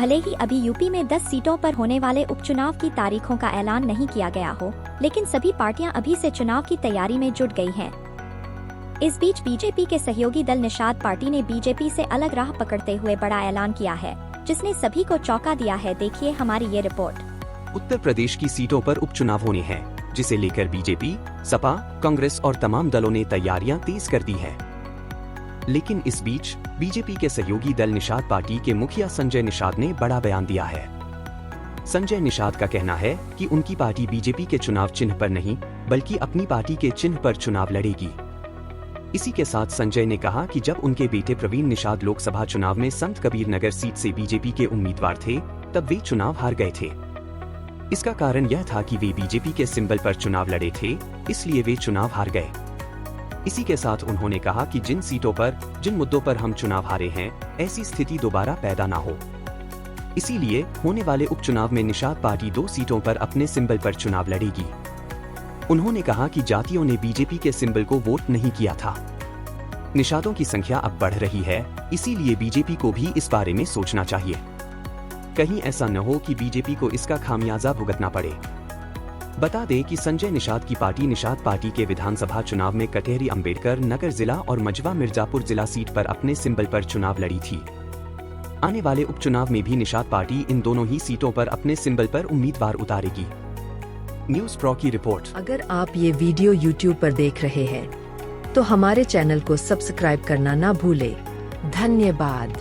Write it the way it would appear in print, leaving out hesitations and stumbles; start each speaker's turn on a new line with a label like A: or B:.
A: भले ही अभी यूपी में 10 सीटों पर होने वाले उपचुनाव की तारीखों का ऐलान नहीं किया गया हो, लेकिन सभी पार्टियां अभी से चुनाव की तैयारी में जुट गई हैं। इस बीच बीजेपी के सहयोगी दल निषाद पार्टी ने बीजेपी से अलग राह पकड़ते हुए बड़ा ऐलान किया है, जिसने सभी को चौंका दिया है। देखिए हमारी ये रिपोर्ट।
B: उत्तर प्रदेश की सीटों पर उपचुनाव होने हैं, जिसे लेकर बीजेपी, सपा, कांग्रेस और तमाम दलों ने तैयारियां तेज कर दी है। लेकिन इस बीच बीजेपी के सहयोगी दल निषाद पार्टी के मुखिया संजय निषाद ने बड़ा बयान दिया है। संजय निषाद का कहना है कि उनकी पार्टी बीजेपी के चुनाव चिन्ह पर नहीं, बल्कि अपनी पार्टी के चिन्ह पर चुनाव लड़ेगी। इसी के साथ संजय ने कहा कि जब उनके बेटे प्रवीण निषाद लोकसभा चुनाव में संत कबीर नगर सीट से बीजेपी के उम्मीदवार थे, तब वे चुनाव हार गए थे। इसका कारण यह था कि वे बीजेपी के सिंबल पर चुनाव लड़े थे, इसलिए वे चुनाव हार गए। इसी के साथ उन्होंने कहा कि जिन सीटों पर, जिन मुद्दों पर हम चुनाव हारे हैं, ऐसी स्थिति दोबारा पैदा ना हो। इसीलिए होने वाले उपचुनाव में निषाद पार्टी 2 सीटों पर अपने सिंबल पर चुनाव लड़ेगी। उन्होंने कहा कि जातियों ने बीजेपी के सिंबल को वोट नहीं किया था। निषादों की संख्या अब बढ़ रही है, इसीलिए बीजेपी को भी इस बारे में सोचना चाहिए। कहीं ऐसा न हो कि बीजेपी को इसका खामियाजा भुगतना पड़े। बता दें कि संजय निषाद की पार्टी निषाद पार्टी के विधानसभा चुनाव में कटेहरी अंबेडकर नगर जिला और मजवा मिर्जापुर जिला सीट पर अपने सिंबल पर चुनाव लड़ी थी। आने वाले उपचुनाव में भी निषाद पार्टी इन दोनों ही सीटों पर अपने सिंबल पर उम्मीदवार उतारेगी। न्यूज़ प्रो की रिपोर्ट।
C: अगर आप ये वीडियो YouTube पर देख रहे हैं तो हमारे चैनल को सब्सक्राइब करना ना भूले। धन्यवाद।